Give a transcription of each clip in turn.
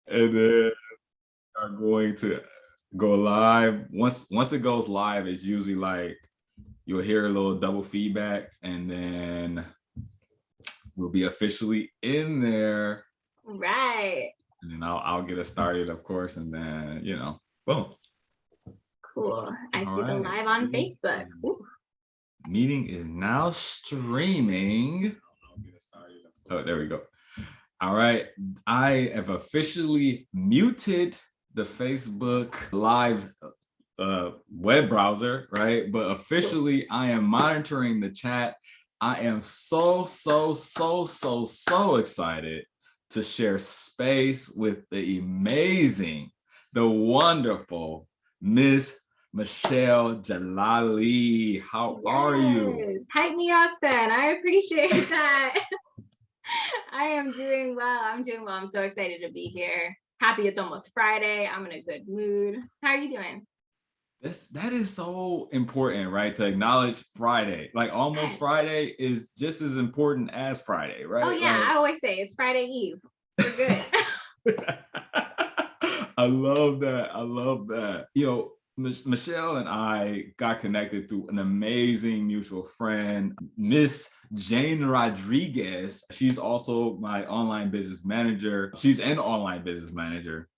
And then are going to go live. Once it goes live, it's usually like you'll hear a little double feedback, and then we'll be officially in there. Right. And then I'll get us started, of course, and then boom. Cool. I All see the right. live on Facebook. Ooh. Meeting is now streaming. Oh, there we go. All right. I have officially muted the Facebook live web browser, right? But officially, I am monitoring the chat. I am so excited to share space with the amazing, the wonderful Miss Michelle Jalali. How are you? Hype me up then. I appreciate that. I am doing well. I'm doing well. I'm so excited to be here. Happy it's almost Friday. I'm in a good mood. How are you doing? That is so important, right? To acknowledge Friday. Like almost Friday is just as important as Friday, right? Oh yeah, like, I always say it's Friday Eve. We're good. I love that. I love that. Michelle and I got connected through an amazing mutual friend, Miss Jane Rodriguez. She's also my online business manager. She's an online business manager.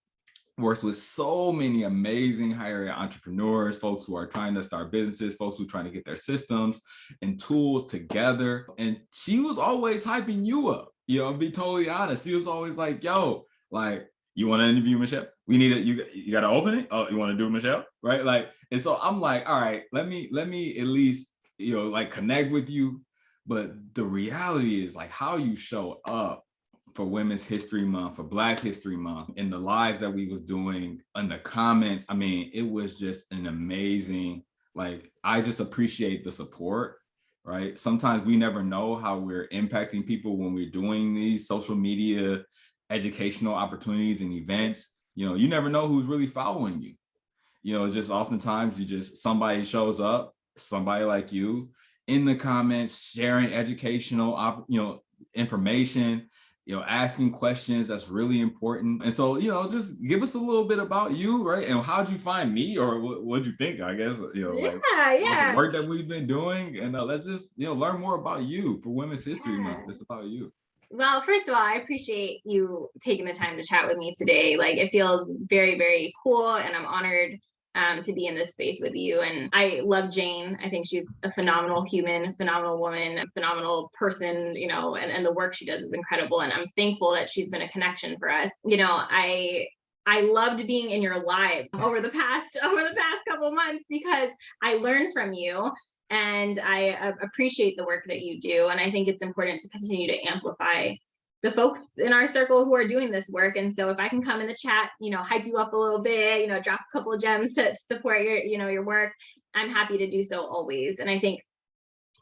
Works with so many amazing higher ed entrepreneurs, folks who are trying to start businesses, folks who are trying to get their systems and tools together. And she was always hyping you up, to be totally honest. She was always like, yo, like, you want to interview Michelle? We need it. You got to open it. Oh, you want to do Michelle? Right. Like, and so I'm like, all right, let me at least, like connect with you. But the reality is like how you show up for Women's History Month, for Black History Month, in the lives that we was doing, in the comments. I mean, it was just an amazing, like, I just appreciate the support, right? Sometimes we never know how we're impacting people when we're doing these social media educational opportunities and events. You never know who's really following you. Just oftentimes somebody shows up, somebody like you in the comments, sharing educational, information, asking questions. That's really important. And so, just give us a little bit about you, right? And how'd you find me, or what'd you think? I guess, Yeah. the work that we've been doing. And let's just, learn more about you for Women's History Month. It's about you. Well, first of all, I appreciate you taking the time to chat with me today. Like, it feels very, very cool, and I'm honored to be in this space with you. And I love Jane. I think she's a phenomenal human, phenomenal woman, a phenomenal person, and the work she does is incredible. And I'm thankful that she's been a connection for us. I loved being in your lives over the past couple months because I learned from you. And I appreciate the work that you do. And I think it's important to continue to amplify the folks in our circle who are doing this work. And so if I can come in the chat, hype you up a little bit, drop a couple of gems to support your work, I'm happy to do so always. And I think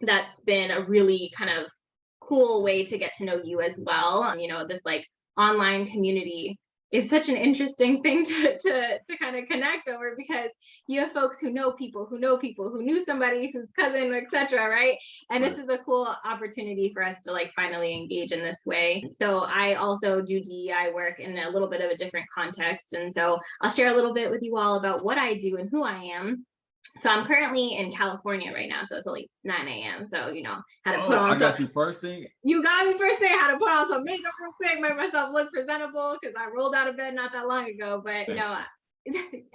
that's been a really kind of cool way to get to know you as well. This like online community is such an interesting thing to kind of connect over, because you have folks who know people who knew somebody whose cousin, etc. Right. And this is a cool opportunity for us to like finally engage in this way. So I also do DEI work in a little bit of a different context. And so I'll share a little bit with you all about what I do and who I am. So I'm currently in California right now, so it's only 9 a.m. So, had to put on I got you first thing. You got me first thing. I had to put on some makeup real quick, make myself look presentable, because I rolled out of bed not that long ago. But,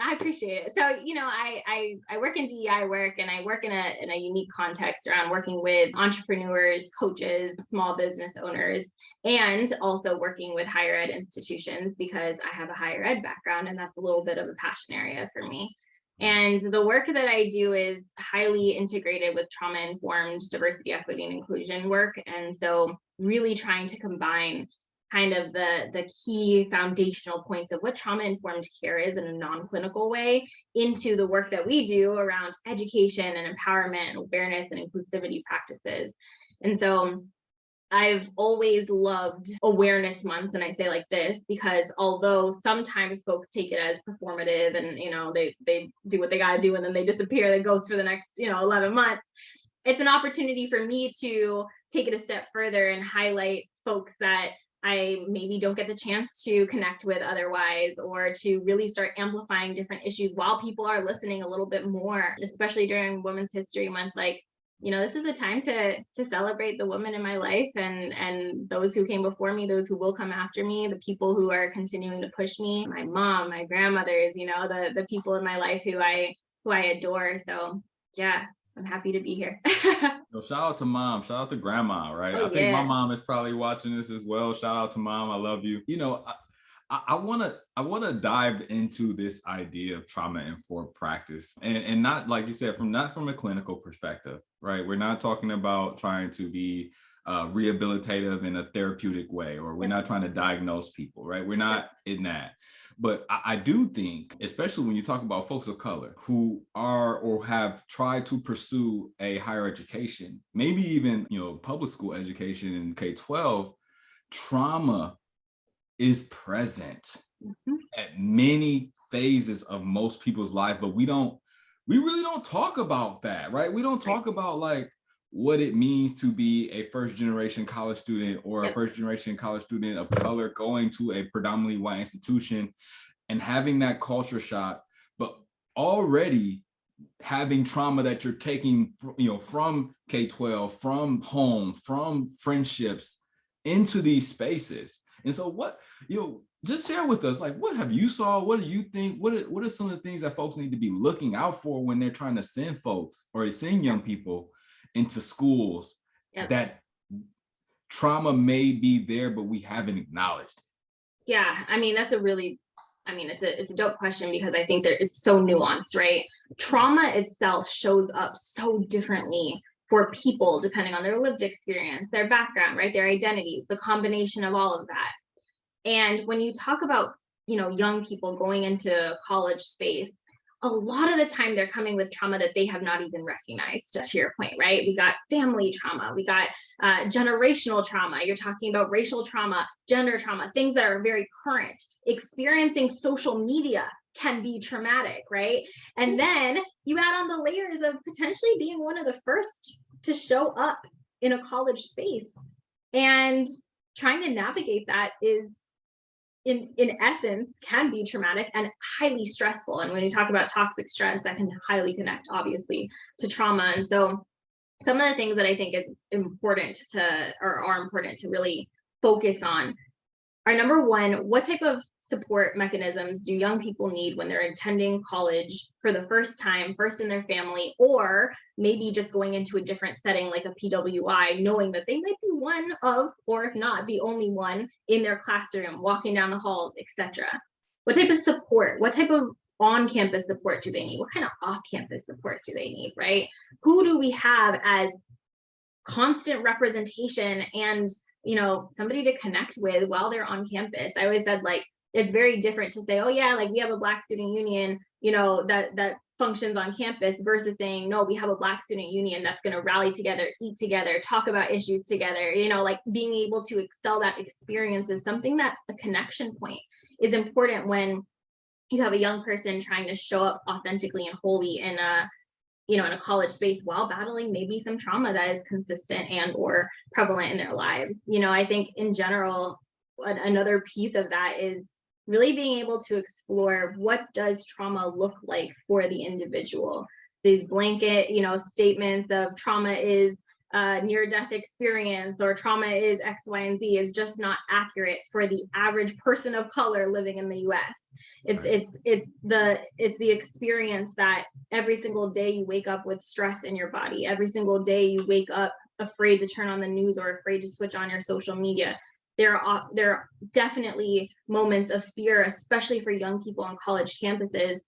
I appreciate it. So, I work in DEI work, and I work in a unique context around working with entrepreneurs, coaches, small business owners, and also working with higher ed institutions, because I have a higher ed background, and that's a little bit of a passion area for me. And the work that I do is highly integrated with trauma-informed diversity, equity, and inclusion work. And so really trying to combine kind of the key foundational points of what trauma-informed care is in a non-clinical way into the work that we do around education and empowerment and awareness and inclusivity practices. And so I've always loved awareness months, and I say like this because although sometimes folks take it as performative and they do what they got to do and then they disappear, that goes for the next 11 months, it's an opportunity for me to take it a step further and highlight folks that I maybe don't get the chance to connect with otherwise, or to really start amplifying different issues while people are listening a little bit more, especially during Women's History Month. Like, this is a time to celebrate the women in my life, and those who came before me, those who will come after me, the people who are continuing to push me, my mom, my grandmothers, the people in my life who I adore. So yeah, I'm happy to be here. So shout out to mom, shout out to grandma, right? Oh I think my yeah. mom is probably watching this as well. Shout out to mom, I love you. I wanna dive into this idea of trauma informed practice, and not, like you said, not from a clinical perspective, right? We're not talking about trying to be rehabilitative in a therapeutic way, or we're not trying to diagnose people, right? We're not in that. But I do think, especially when you talk about folks of color who are or have tried to pursue a higher education, maybe even public school education in K-12, trauma is present at many phases of most people's life, but we really don't talk about that, right? We don't talk about like what it means to be a first generation college student, or a first generation college student of color going to a predominantly white institution and having that culture shock, but already having trauma that you're taking, from K-12, from home, from friendships into these spaces. And so just share with us, like, what have you saw? What do you think? What are some of the things that folks need to be looking out for when they're trying to send folks or send young people into schools that trauma may be there, but we haven't acknowledged? Yeah, I mean, it's a dope question, because I think that it's so nuanced, right? Trauma itself shows up so differently for people depending on their lived experience, their background, right? Their identities, the combination of all of that. And when you talk about, young people going into college space, a lot of the time they're coming with trauma that they have not even recognized, to your point, right? We got family trauma, we got generational trauma. You're talking about racial trauma, gender trauma, things that are very current. Experiencing social media can be traumatic, right? And then you add on the layers of potentially being one of the first to show up in a college space, and trying to navigate that is, in essence, can be traumatic and highly stressful. And when you talk about toxic stress, that can highly connect, obviously, to trauma. And so some of the things that I think is important are important to really focus on are, number one, what type of support mechanisms do young people need when they're attending college for the first time, first in their family, or maybe just going into a different setting like a PWI, knowing that they might be one of, or if not, the only one in their classroom, walking down the halls, etc. What type of support, what type of on-campus support do they need? What kind of off-campus support do they need, right? Who do we have as constant representation and somebody to connect with while they're on campus? I always said, like, it's very different to say, oh yeah, like, we have a Black student union, that functions on campus, versus saying, no, we have a Black student union that's going to rally together, eat together, talk about issues together. Like, being able to excel that experience is something that's a connection point, is important when you have a young person trying to show up authentically and wholly in a college space while battling maybe some trauma that is consistent and or prevalent in their lives. I think in general, another piece of that is really being able to explore, what does trauma look like for the individual? These blanket, statements of trauma is near-death experience, or trauma is X, Y, and Z, is just not accurate for the average person of color living in the US. It's the experience that every single day you wake up with stress in your body. Every single day you wake up afraid to turn on the news or afraid to switch on your social media. There are definitely moments of fear, especially for young people on college campuses.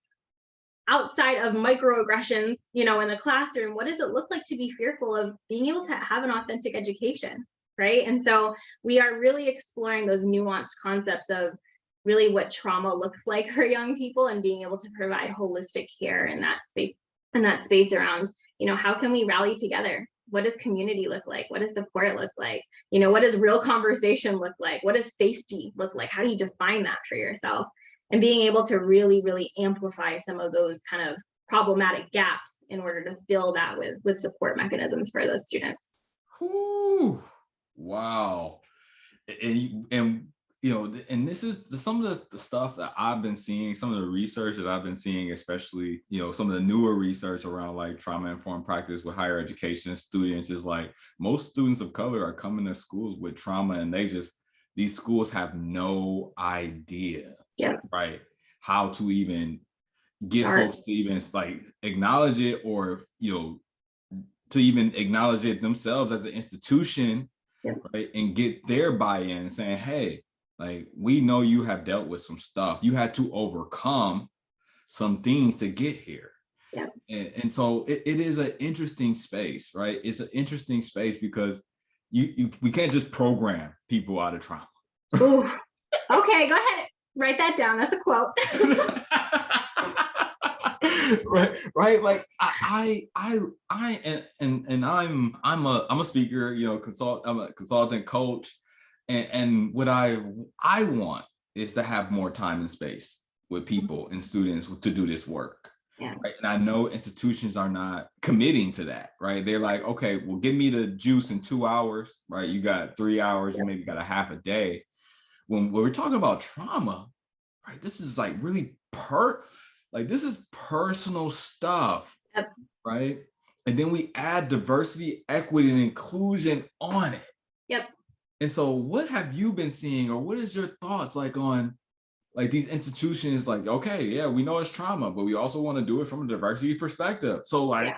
Outside of microaggressions, in the classroom, what does it look like to be fearful of being able to have an authentic education, right? And so we are really exploring those nuanced concepts of really what trauma looks like for young people, and being able to provide holistic care in that space around, how can we rally together? What does community look like? What does support look like? What does real conversation look like? What does safety look like? How do you define that for yourself? And being able to really, really amplify some of those kind of problematic gaps in order to fill that with support mechanisms for those students. Whew. Wow. and and this is some of the stuff that I've been seeing, some of the research that I've been seeing, especially, some of the newer research around like trauma-informed practice with higher education students, is like most students of color are coming to schools with trauma, and these schools have no idea, right, how to even get folks to even like acknowledge it, or, to even acknowledge it themselves as an institution, right, and get their buy-in, saying, hey, like, we know you have dealt with some stuff. You had to overcome some things to get here. Yeah. And so it is an interesting space, right? It's an interesting space because we can't just program people out of trauma. Ooh. Okay, go ahead. Write that down. That's a quote. right. Like I'm a speaker, I'm a consultant coach. And what I want is to have more time and space with people and students to do this work. Yeah. Right? And I know institutions are not committing to that, right? They're like, okay, well, give me the juice in 2 hours, right? You got 3 hours, you maybe got a half a day. When we're talking about trauma, right? This is like really this is personal stuff, right? And then we add diversity, equity, and inclusion on it. Yep. And so what have you been seeing, or what is your thoughts like on like these institutions, like, okay, yeah, we know it's trauma, but we also want to do it from a diversity perspective. So like,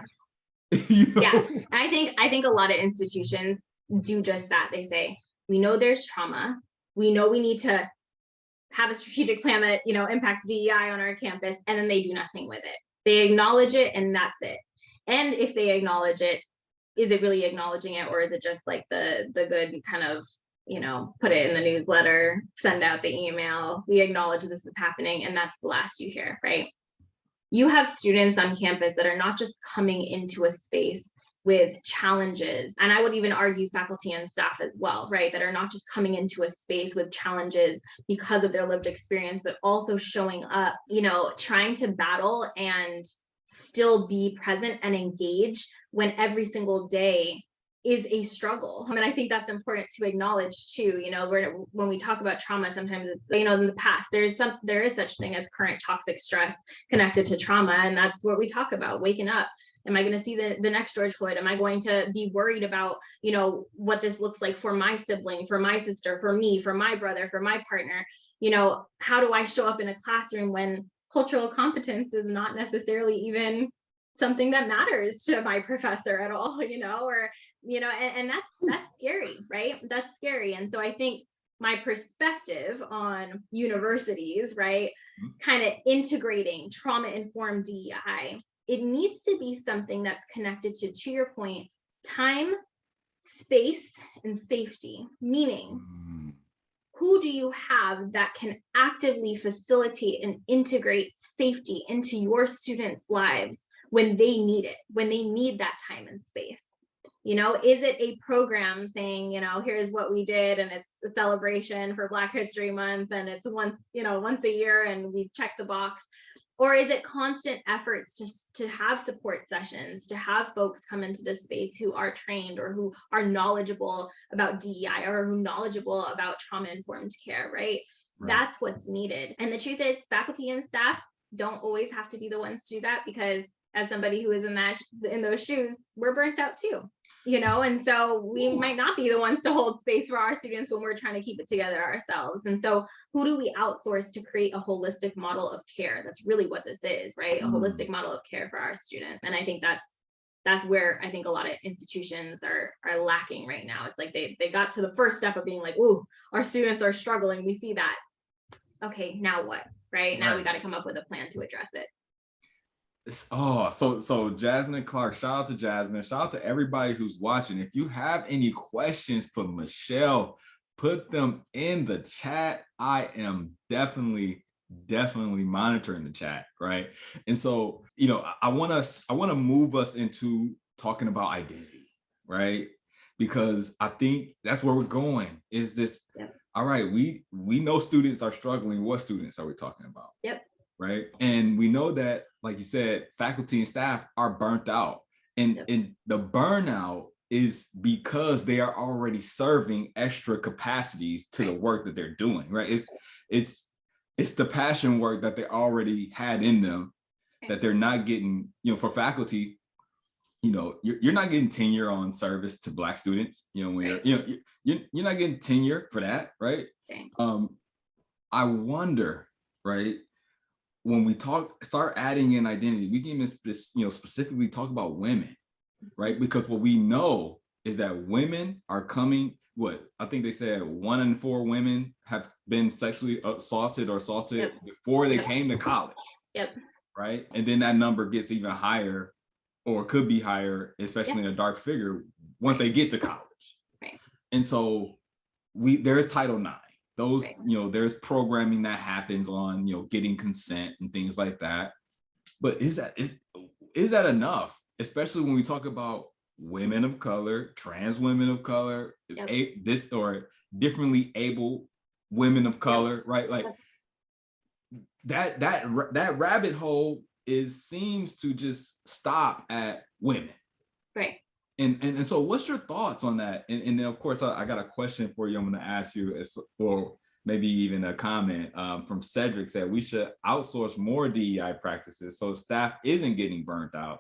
Yeah, I think a lot of institutions do just that. They say, we know there's trauma. We know we need to have a strategic plan that, impacts DEI on our campus, and then they do nothing with it. They acknowledge it and that's it. And if they acknowledge it, is it really acknowledging it, or is it just like the good kind of, put it in the newsletter, send out the email, we acknowledge this is happening, and that's the last you hear, right? You have students on campus that are not just coming into a space with challenges, and I would even argue faculty and staff as well, right, that are not just coming into a space with challenges because of their lived experience, but also showing up, trying to battle and still be present and engage when every single day is a struggle. I mean, I think that's important to acknowledge too. When we talk about trauma, sometimes it's, in the past, there is such thing as current toxic stress connected to trauma. And that's what we talk about, waking up. Am I going to see the next George Floyd? Am I going to be worried about, what this looks like for my sibling, for my sister, for me, for my brother, for my partner? How do I show up in a classroom when cultural competence is not necessarily even something that matters to my professor at all, and that's scary, right? That's scary. And so I think my perspective on universities, right, kind of integrating trauma-informed DEI, it needs to be something that's connected to your point, time, space, and safety, meaning who do you have that can actively facilitate and integrate safety into your students' lives when they need it, when they need that time and space? Is it a program saying, here's what we did, and it's a celebration for Black History Month, and it's once a year, and we check the box? Or is it constant efforts to have support sessions, to have folks come into this space who are trained or who are knowledgeable about DEI or who are knowledgeable about trauma-informed care, right? That's what's needed. And the truth is, faculty and staff don't always have to be the ones to do that, because as somebody who is in those shoes, we're burnt out too. And so we might not be the ones to hold space for our students when we're trying to keep it together ourselves. And so who do we outsource to create a holistic model of care? That's really what this is, right? A holistic model of care for our students. And I think that's where I think a lot of institutions are lacking right now. It's like they got to the first step of being like, ooh, our students are struggling. We see that. Okay, now what, right? Now we got to come up with a plan to address it. So Jasmine Clark, shout out to Jasmine, shout out to everybody who's watching. If you have any questions for Michelle, put them in the chat. I am definitely monitoring the chat, right? And so, I want to move us into talking about identity, right? Because I think that's where we're going, is this, all right, we know students are struggling. What students are we talking about? Right. And we know that, like you said, faculty and staff are burnt out, and the burnout is because they are already serving extra capacities to the work that they're doing, right? It's the passion work that they already had in them that they're not getting, for faculty, you're not getting tenure on service to Black students, when you're not getting tenure for that, right? I wonder, right, when we start adding in identity, we can even specifically talk about women, right? Because what we know is that women are coming, I think they said 1 in 4 women have been sexually assaulted or assaulted before they came to college. Right? And then that number gets even higher, or could be higher, especially in a dark figure, once they get to college. And so there's Title IX. Those, there's programming that happens on, getting consent and things like that. But is that enough? Especially when we talk about women of color, trans women of color, this or differently able women of color, right? Like that rabbit hole seems to just stop at women. Right. And so what's your thoughts on that? And then of course I got a question for you I'm going to ask you, or maybe even a comment from Cedric said we should outsource more DEI practices so staff isn't getting burnt out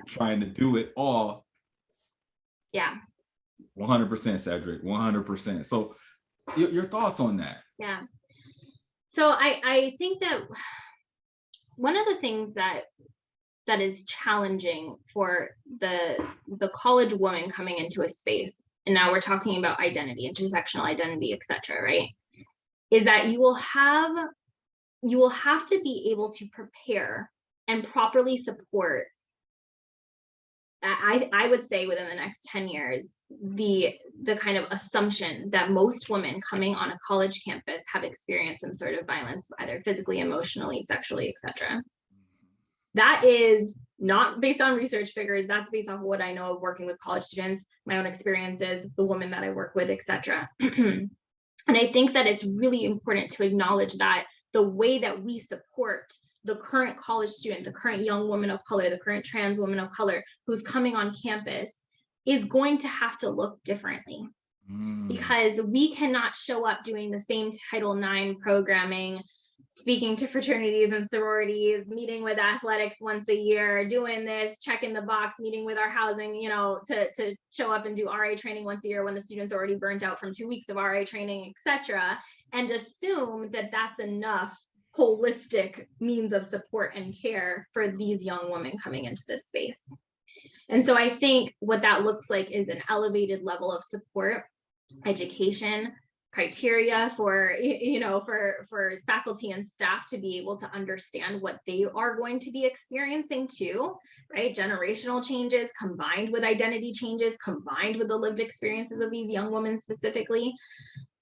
trying to do it all. 100%, Cedric, 100%. So your thoughts on that? So I think that one of the things that is challenging for the college woman coming into a space, and now we're talking about identity, intersectional identity, etc., right, is that you will have to be able to prepare and properly support, I would say within the next 10 years, the kind of assumption that most women coming on a college campus have experienced some sort of violence, either physically, emotionally, sexually, etc. That is not based on research figures. That's based off of what I know of working with college students, my own experiences, the women that I work with, etc. And I think that it's really important to acknowledge that the way that we support the current college student, the current young woman of color, the current trans woman of color who's coming on campus is going to have to look differently. Because we cannot show up doing the same Title IX programming, speaking to fraternities and sororities, meeting with athletics once a year, doing this, checking the box, meeting with our housing, to show up and do RA training once a year when the student's already burnt out from 2 weeks of RA training, etc., and assume that that's enough holistic means of support and care for these young women coming into this space. And so I think what that looks like is an elevated level of support, education, criteria for faculty and staff to be able to understand what they are going to be experiencing too, right? Generational changes combined with identity changes, combined with the lived experiences of these young women specifically.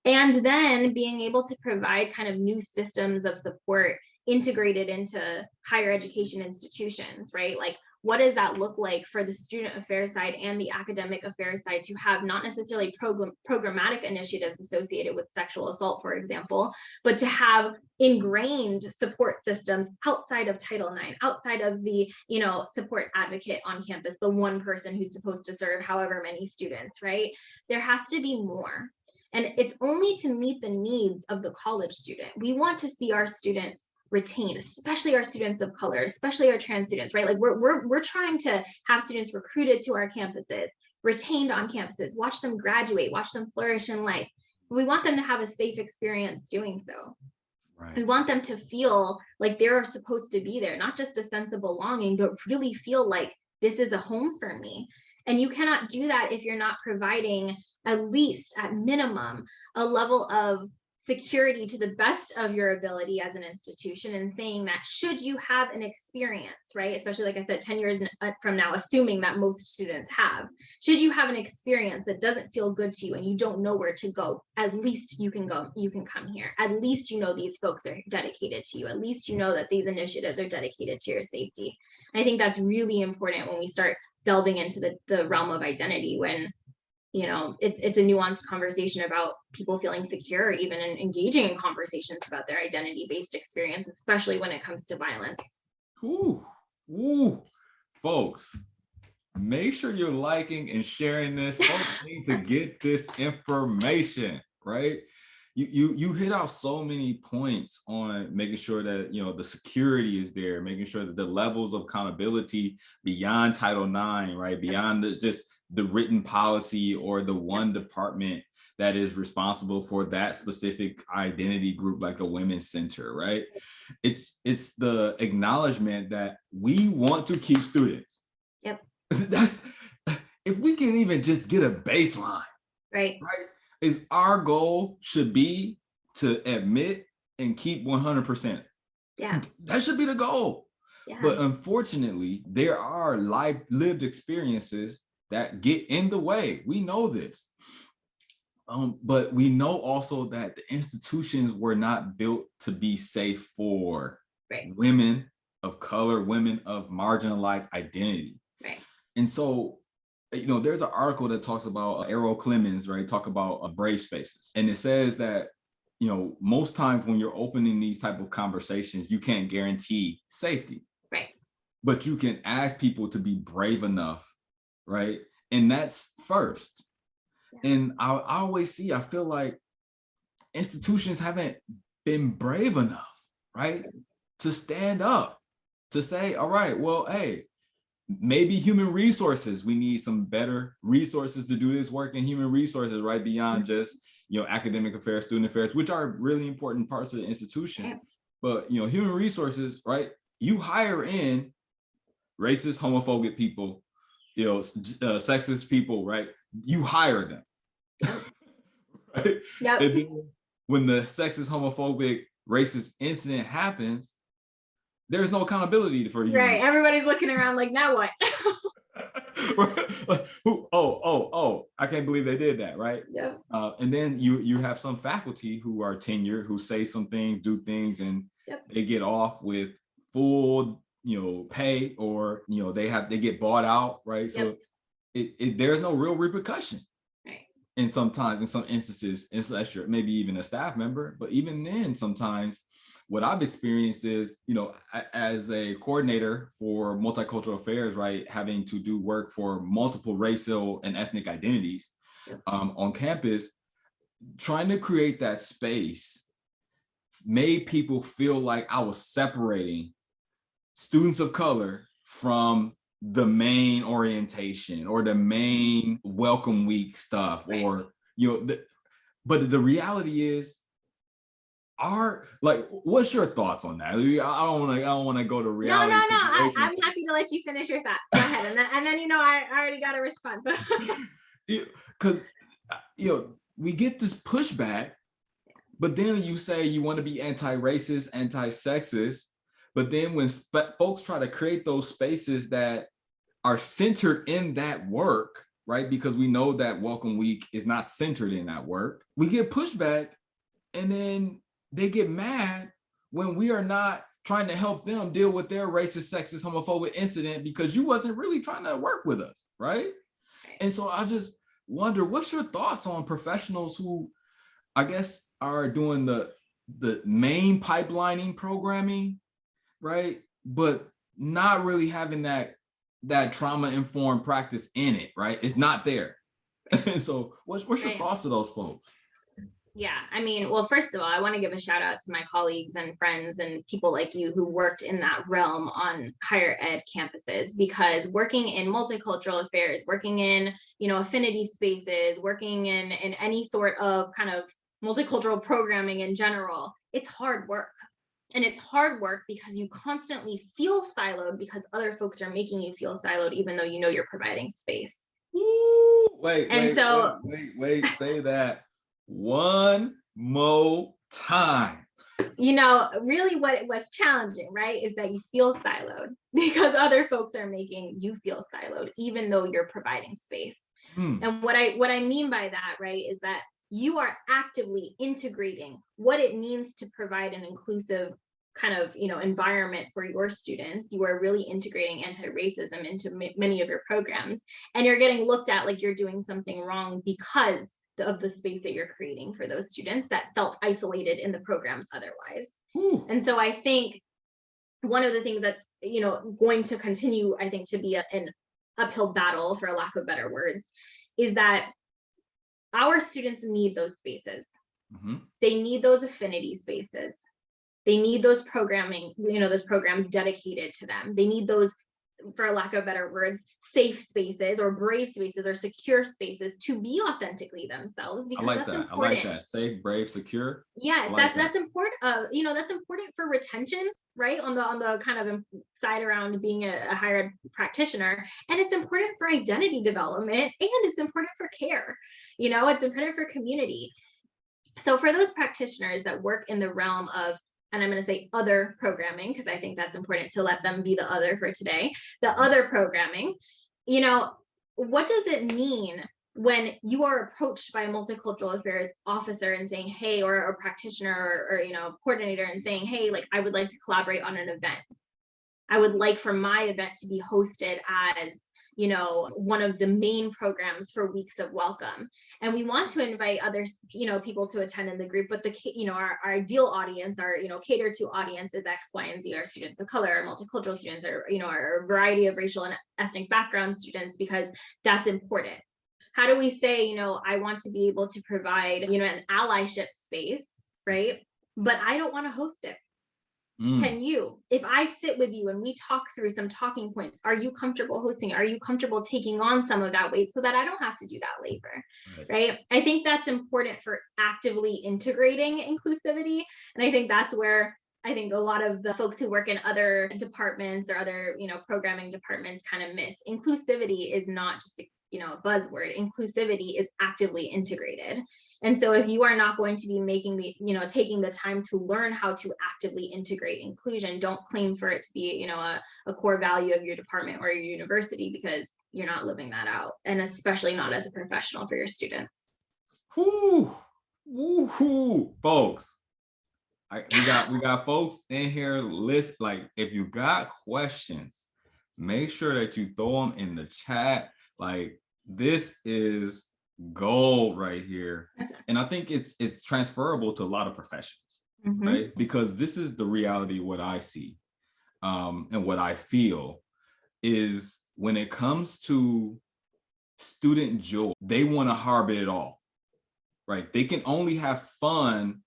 And then being able to provide kind of new systems of support integrated into higher education institutions, right? Like, what does that look like for the student affairs side and the academic affairs side to have not necessarily programmatic initiatives associated with sexual assault, for example, but to have ingrained support systems outside of Title IX, outside of the, support advocate on campus, the one person who's supposed to serve however many students, right? There has to be more. And it's only to meet the needs of the college student. We want to see our students retained, especially our students of color, especially our trans students, right? Like we're trying to have students recruited to our campuses, retained on campuses, watch them graduate, watch them flourish in life. We want them to have a safe experience doing so. Right. We want them to feel like they're supposed to be there, not just a sense of belonging, but really feel like this is a home for me. And you cannot do that if you're not providing, at least at minimum, a level of security to the best of your ability as an institution, and saying that should you have an experience, right? Especially, like I said, 10 years from now, assuming that most students have, should you have an experience that doesn't feel good to you and you don't know where to go, at least you can come here. At least these folks are dedicated to you. At least that these initiatives are dedicated to your safety. And I think that's really important when we start delving into the realm of identity, when it's a nuanced conversation about people feeling secure, even in engaging in conversations about their identity-based experience, especially when it comes to violence. Folks, make sure you're liking and sharing this. Folks need to get this information, right? You hit out so many points on making sure that, you know, the security is there, making sure that the levels of accountability beyond Title IX, right, beyond just the written policy or the one department that is responsible for that specific identity group, like a women's center, right? It's the acknowledgement that we want to keep students. Yep. That's, if we can even just get a baseline, right, is our goal should be to admit and keep 100%. Yeah. That should be the goal. Yeah. But unfortunately, there are lived experiences that get in the way. We know this. But we know also that the institutions were not built to be safe for women of color, women of marginalized identity. Right. And so, you know, there's an article that talks about Errol Clemens, right? Talk about brave spaces. And it says that, you know, most times when you're opening these type of conversations, you can't guarantee safety. Right. But you can ask people to be brave enough, right? And that's first. And I always see, I feel like institutions haven't been brave enough, right? To stand up, to say, all right, well, hey, maybe human resources, we need some better resources to do this work in human resources, right? Beyond just, you know, academic affairs, student affairs, which are really important parts of the institution. But, you know, human resources, right? You hire in racist, homophobic people, you know, sexist people, right? You hire them. Right? Yep. And then when the sexist, homophobic, racist incident happens, there's no accountability for you. Right. Everybody's looking around like, now what? I can't believe they did that, right? Yeah. And then you have some faculty who are tenured, who say some things, do things, and they get off with full, you know, pay, or, you know, they get bought out, right? So there's no real repercussion. And sometimes, in some instances, unless you're maybe even a staff member, but even then, sometimes what I've experienced is, you know, as a coordinator for multicultural affairs, right, having to do work for multiple racial and ethnic identities on campus, trying to create that space made people feel like I was separating students of color from the main orientation or the main welcome week stuff, or, you know, but the reality is, what's your thoughts on that? I don't want to go to reality. No. I'm happy to let you finish your thought. Go ahead, and then you know, I already got a response. Because you know, we get this pushback, but then you say you want to be anti-racist, anti-sexist, but then when folks try to create those spaces that are centered in that work, right? Because we know that Welcome Week is not centered in that work. We get pushback, and then they get mad when we are not trying to help them deal with their racist, sexist, homophobic incident because you wasn't really trying to work with us, right? And so I just wonder, what's your thoughts on professionals who, I guess, are doing the main pipelining programming, right? But not really having that trauma-informed practice in it, right? It's not there. And so what's your thoughts to those folks? Yeah, I mean, well, first of all, I want to give a shout out to my colleagues and friends and people like you who worked in that realm on higher ed campuses, because working in multicultural affairs, working in, you know, affinity spaces, working in any sort of kind of multicultural programming in general, it's hard work. And it's hard work because you constantly feel siloed because other folks are making you feel siloed, even though you know you're providing space. Ooh, wait, say that one more time. You know, really what it was challenging, right, is that you feel siloed because other folks are making you feel siloed, even though you're providing space. And what I mean by that, right, is that you are actively integrating what it means to provide an inclusive kind of, you know, environment for your students. You are really integrating anti-racism into many of your programs, and you're getting looked at like you're doing something wrong because of the space that you're creating for those students that felt isolated in the programs otherwise. And so I think one of the things that's, you know, going to continue, I think, to be an uphill battle, for a lack of better words, is that our students need those spaces. Mm-hmm. They need those affinity spaces. They need those programming, those programs dedicated to them. They need those, for a lack of better words, safe spaces or brave spaces or secure spaces to be authentically themselves, because that's important. I like that. Safe, brave, secure. Yes, that's important. That's important for retention, right? On the kind of side around being a higher ed practitioner, and it's important for identity development, and it's important for care. It's important for community. So for those practitioners that work in the realm of, and I'm going to say other programming, because I think that's important to let them be the other for today, the other programming, what does it mean when you are approached by a multicultural affairs officer and saying, hey, or a practitioner or coordinator, and saying, hey, like, I would like to collaborate on an event. I would like for my event to be hosted as one of the main programs for weeks of welcome, and we want to invite others, people to attend in the group, but our ideal audience, our catered to audience is X, Y, and Z, our students of color, our multicultural students, or our variety of racial and ethnic background students, because that's important. How do we say, I want to be able to provide an allyship space, right, but I don't want to host it? Can you, if I sit with you and we talk through some talking points, are you comfortable hosting? Are you comfortable taking on some of that weight so that I don't have to do that labor? Right? I think that's important for actively integrating inclusivity. And I think that's where I think a lot of the folks who work in other departments or other, programming departments kind of miss. Inclusivity is not just a buzzword. Inclusivity is actively integrated. And so if you are not going to be making taking the time to learn how to actively integrate inclusion, don't claim for it to be, a core value of your department or your university, because you're not living that out. And especially not as a professional for your students. Whoo, woo-hoo, folks. We got folks in here list. Like, if you got questions, make sure that you throw them in the chat. Like, this is gold right here. And I think it's transferable to a lot of professions, right? Because this is the reality, what I see and what I feel is, when it comes to student joy, they want to harbor it all, right? They can only have fun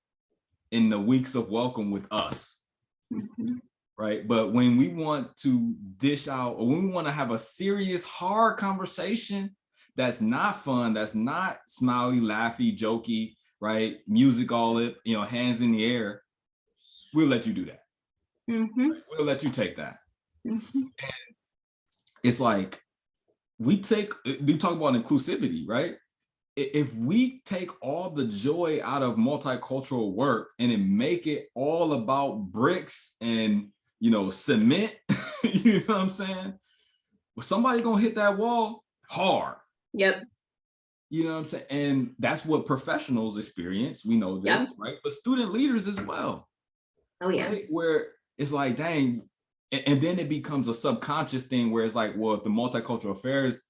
in the weeks of welcome with us, right? But when we want to dish out, or when we want to have a serious, hard conversation that's not fun, that's not smiley, laughy, jokey, right? Music, all it, hands in the air, we'll let you do that. Right? We'll let you take that. And it's like, we talk about inclusivity, right? If we take all the joy out of multicultural work and then make it all about bricks and cement, you know what I'm saying? Well, somebody gonna hit that wall hard. Yep. You know what I'm saying? And that's what professionals experience. We know this, right? But student leaders as well. Oh yeah. Right? Where it's like, dang, and then it becomes a subconscious thing where it's like, well, if the multicultural affairs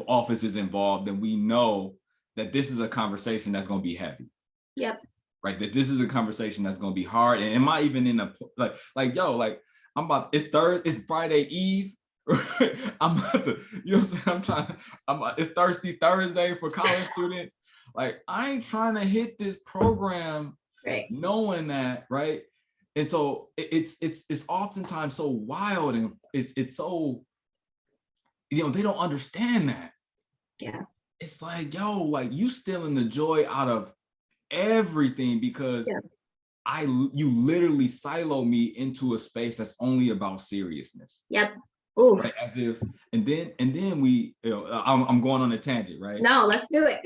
office is involved, then we know that this is a conversation that's going to be heavy. Yep. Right. That this is a conversation that's going to be hard. And am I even in it's Friday Eve. I'm about to, it's Thirsty Thursday for college students. Like, I ain't trying to hit this program, right, knowing that, right? And so it's oftentimes so wild, and it's so, they don't understand that. Yeah. It's like, yo, like, you stealing the joy out of everything, because you literally silo me into a space that's only about seriousness. Yep. Oh, right? As if, and then we, I'm going on a tangent, right? No, let's do it.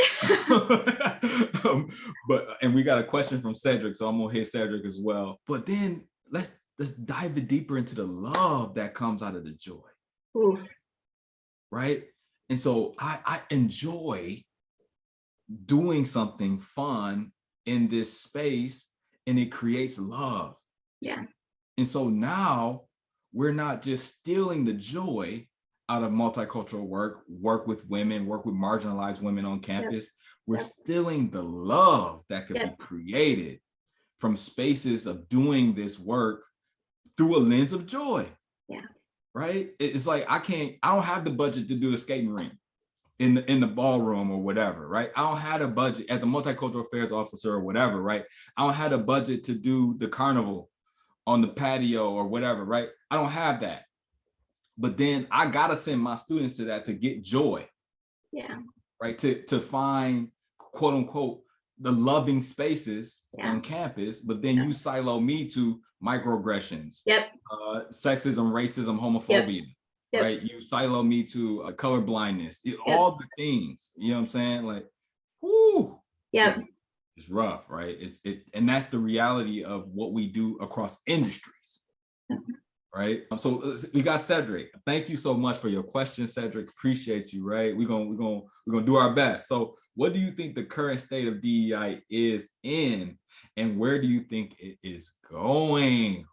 And we got a question from Cedric, so I'm gonna hit Cedric as well. But then let's dive it deeper into the love that comes out of the joy. Ooh. Right? And so I enjoy doing something fun in this space, and it creates love. Yeah. And so now we're not just stealing the joy out of multicultural work with women, work with marginalized women on campus. Yep. We're stealing the love that could be created from spaces of doing this work through a lens of joy. Yeah. right? It's like, I don't have the budget to do a skating rink in the ballroom or whatever, right? I don't have a budget as a multicultural affairs officer or whatever, right? I don't have a budget to do the carnival on the patio or whatever, right? I don't have that. But then I gotta send my students to that to get joy. Yeah. Right. To find, quote unquote, the loving spaces on campus, but then you silo me to microaggressions, sexism, racism, homophobia, right? You silo me to color blindness, all the things, you know what I'm saying? Like, whoo, it's rough, right? And that's the reality of what we do across industries. Right. So we got Cedric. Thank you so much for your question, Cedric. Appreciate you. Right. We're gonna do our best. So what do you think the current state of DEI is in, and where do you think it is going?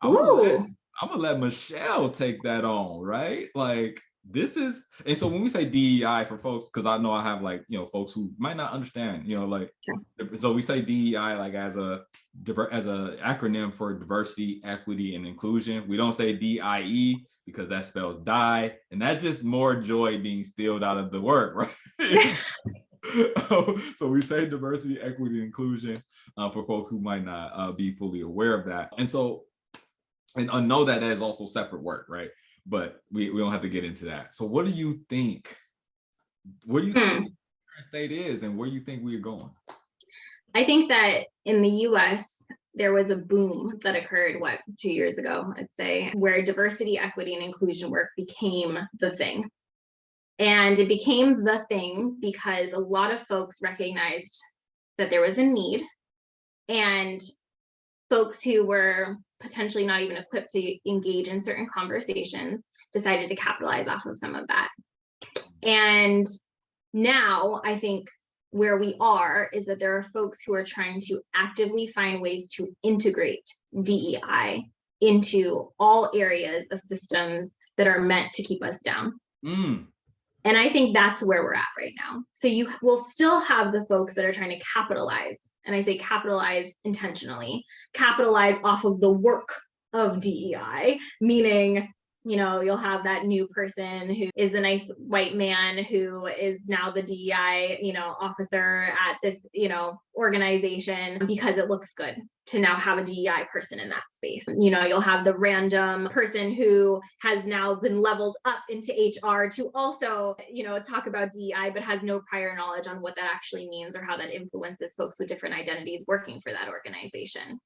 I'm gonna let Michelle take that on, right? Like, this is, and so when we say DEI for folks, because I know I have, like, you know, folks who might not understand, you know, like, so we say DEI like as a acronym for diversity, equity, and inclusion. We don't say DIE because that spells die, and that's just more joy being stealed out of the work, right? So we say diversity, equity, and inclusion for folks who might not be fully aware of that. And so, and know that is also separate work, right? But we don't have to get into that. So what do you think? Where do you think the current state is, and where do you think we're going? I think that in the US, there was a boom that occurred, 2 years ago, I'd say, where diversity, equity, and inclusion work became the thing. And it became the thing because a lot of folks recognized that there was a need, and folks who were potentially not even equipped to engage in certain conversations decided to capitalize off of some of that. And now I think where we are is that there are folks who are trying to actively find ways to integrate DEI into all areas of systems that are meant to keep us down. And I think that's where we're at right now. So you will still have the folks that are trying to capitalize, and I say capitalize intentionally, capitalize off of the work of DEI, meaning, you know, you'll have that new person who is the nice white man who is now the DEI, you know, officer at this, you know, organization because it looks good to now have a DEI person in that space. You know, you'll have the random person who has now been leveled up into HR to also, you know, talk about DEI, but has no prior knowledge on what that actually means or how that influences folks with different identities working for that organization.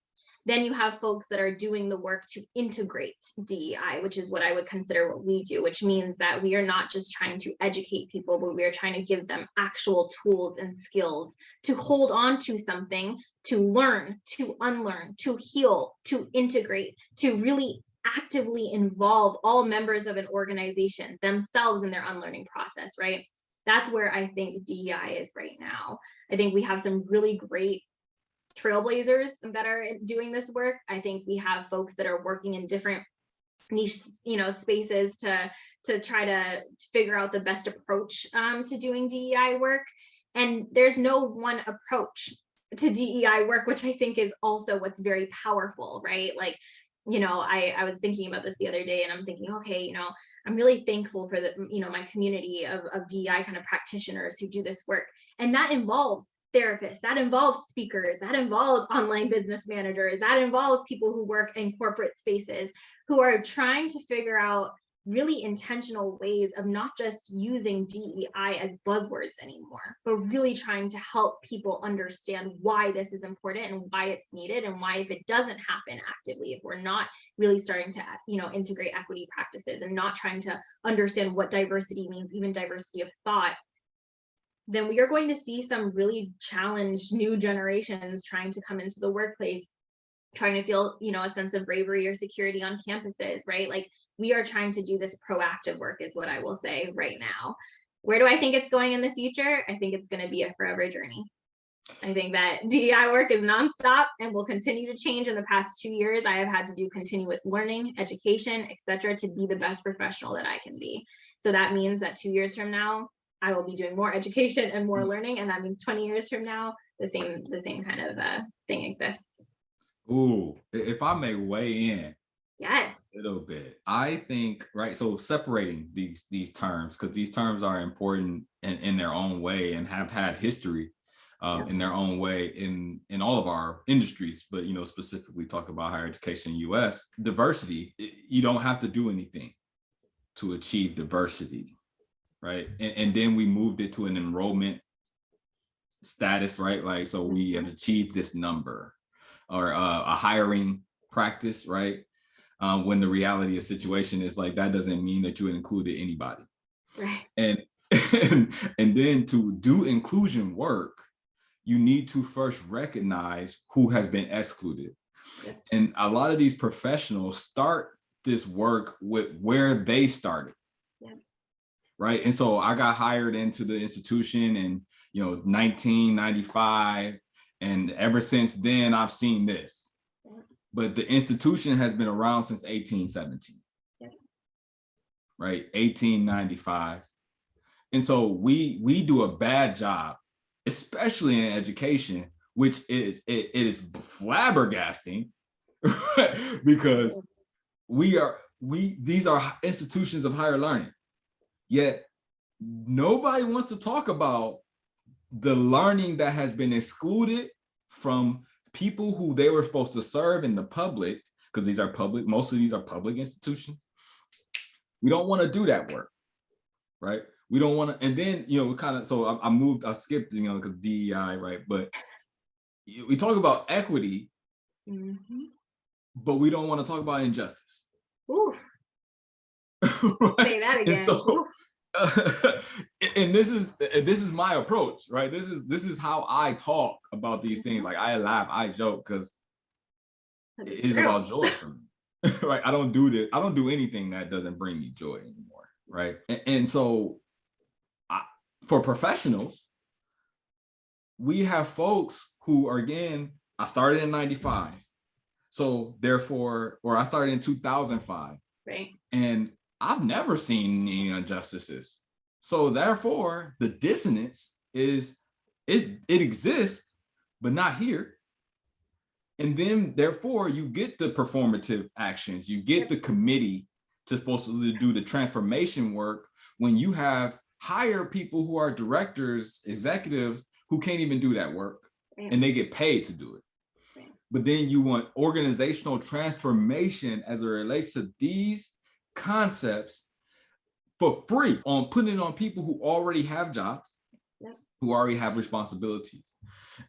Then you have folks that are doing the work to integrate DEI, which is what I would consider what we do, which means that we are not just trying to educate people, but we are trying to give them actual tools and skills to hold on to something, to learn, to unlearn, to heal, to integrate, to really actively involve all members of an organization themselves in their unlearning process, right? That's where I think DEI is right now. I think we have some really great trailblazers that are doing this work. I think we have folks that are working in different niche, you know, spaces to try to figure out the best approach to doing DEI work. And there's no one approach to DEI work, which I think is also what's very powerful, right? Like, you know, I was thinking about this the other day, and I'm thinking, okay, you know, I'm really thankful for the, you know, my community of DEI kind of practitioners who do this work. And that involves therapists, that involves speakers, that involves online business managers, that involves people who work in corporate spaces who are trying to figure out really intentional ways of not just using DEI as buzzwords anymore, but really trying to help people understand why this is important and why it's needed, and why, if it doesn't happen actively, if we're not really starting to, you know, integrate equity practices and not trying to understand what diversity means, even diversity of thought, then we are going to see some really challenged new generations trying to come into the workplace, trying to feel, you know, a sense of bravery or security on campuses, right? Like, we are trying to do this proactive work is what I will say right now. Where do I think it's going in the future? I think it's going to be a forever journey. I think that DEI work is nonstop and will continue to change. In the past 2 years, I have had to do continuous learning, education, etc., to be the best professional that I can be. So that means that 2 years from now, I will be doing more education and more learning, and that means 20 years from now, the same kind of thing exists. Ooh, if I may weigh in. Yes. little bit. I think, right, so separating these terms, because these terms are important in their own way and have had history in their own way in all of our industries, but specifically talk about higher education in US. Diversity, you don't have to do anything to achieve diversity, right? And then we moved it to an enrollment status, right? Like, so we have achieved this number, or a hiring practice, right? When the reality of situation is like, that doesn't mean that you included anybody. Right. And then to do inclusion work, you need to first recognize who has been excluded. And a lot of these professionals start this work with where they started. Right. And so I got hired into the institution in 1995. And ever since then, I've seen this. But the institution has been around since 1817. Right, 1895. And so we do a bad job, especially in education, which is it is flabbergasting, because these are institutions of higher learning, yet nobody wants to talk about the learning that has been excluded from people who they were supposed to serve in the public, because these are public, most of these are public institutions. We don't want to do that work, right? We don't want to, and then, so I skipped, because DEI, right? But we talk about equity, but we don't want to talk about injustice. Ooh. Right? Say that again. And so, and this is my approach, right? This is how I talk about these things. Like, I laugh, I joke, because it is about joy for me. Right? I don't do anything that doesn't bring me joy anymore, right? And so for professionals, we have folks who are, again, I started in 95. So therefore, or I started in 2005. Right. And I've never seen any injustices. So therefore, the dissonance is, it exists, but not here. And then therefore, you get the performative actions, you get the committee to supposed to do the transformation work when you have hire people who are directors, executives, who can't even do that work, and they get paid to do it. But then you want organizational transformation as it relates to these concepts for free, on putting it on people who already have jobs, who already have responsibilities.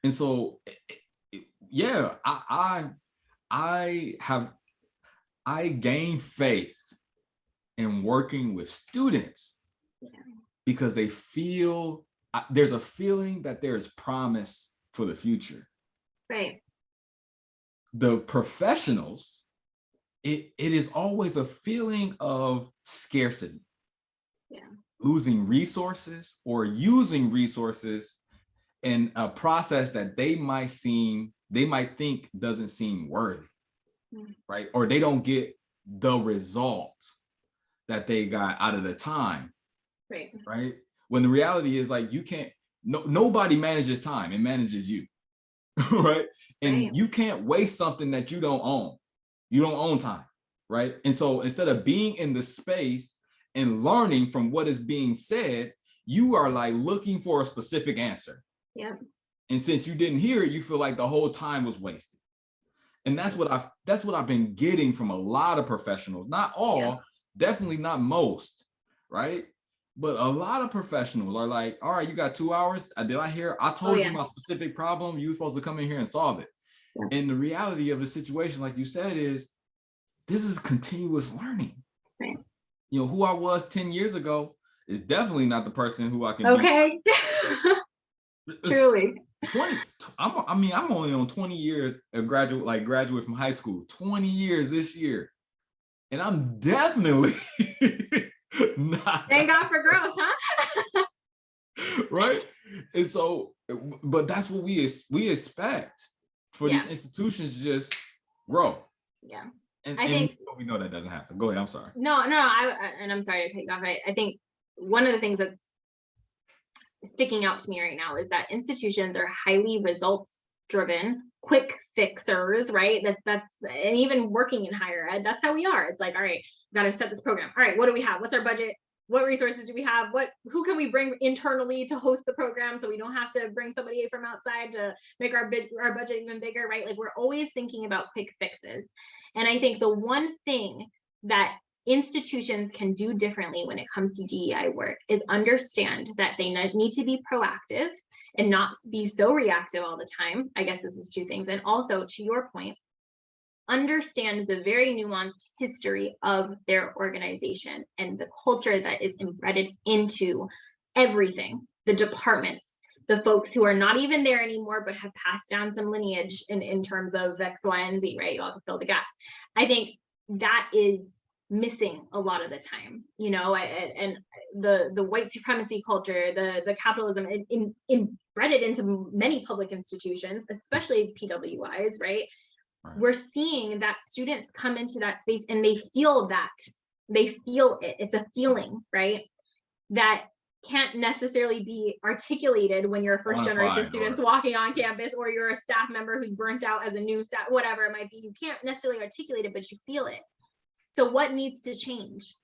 And so, yeah, I gain faith in working with students because they feel, there's a feeling that there's promise for the future. Right. The professionals, it is always a feeling of scarcity. Losing resources or using resources in a process that they might think doesn't seem worthy, right? Or they don't get the results that they got out of the time, right? When the reality is, like, you can't, nobody manages time, it manages you, right? And you can't waste something that you don't own. You don't own time, right? And so instead of being in the space and learning from what is being said, you are like looking for a specific answer. And since you didn't hear it, you feel like the whole time was wasted. And that's what I've been getting from a lot of professionals. Not all, definitely not most, right? But a lot of professionals are like, all right, you got 2 hours. Did I hear? I told you my specific problem. You were supposed to come in here and solve it. And the reality of the situation, like you said, is this is continuous learning. You know, who I was 10 years ago is definitely not the person who I can be. Truly. 20, I'm only on 20 years of graduate from high school, 20 years this year. And I'm definitely not. Thank God for growth, huh? Right? And so, but that's what we expect for these institutions to just grow. And I think we know that doesn't happen. Go ahead, I'm sorry. No, I'm sorry to cut you off. I think one of the things that's sticking out to me right now is that institutions are highly results driven, quick fixers, right? That's and even working in higher ed, that's how we are. It's like, all right, got to set this program. All right, what do we have? What's our budget? What resources do we have? Who can we bring internally to host the program so we don't have to bring somebody from outside to make our budget even bigger, right? Like, we're always thinking about quick fixes. And I think the one thing that institutions can do differently when it comes to DEI work is understand that they need to be proactive and not be so reactive all the time. I guess this is two things. And also, to your point, understand the very nuanced history of their organization and the culture that is embedded into everything, the departments, the folks who are not even there anymore, but have passed down some lineage in terms of X, Y, and Z, right? You all can fill the gaps. I think that is missing a lot of the time, you know, and the white supremacy culture, the capitalism embedded into many public institutions, especially PWIs, right? We're seeing that students come into that space and they feel it. It's a feeling, right? That can't necessarily be articulated when you're a first generation students walking on campus, or you're a staff member who's burnt out as a new staff, whatever it might be. You can't necessarily articulate it, but you feel it. So what needs to change?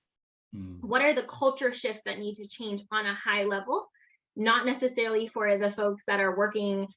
What are the culture shifts that need to change on a high level? Not necessarily for the folks that are working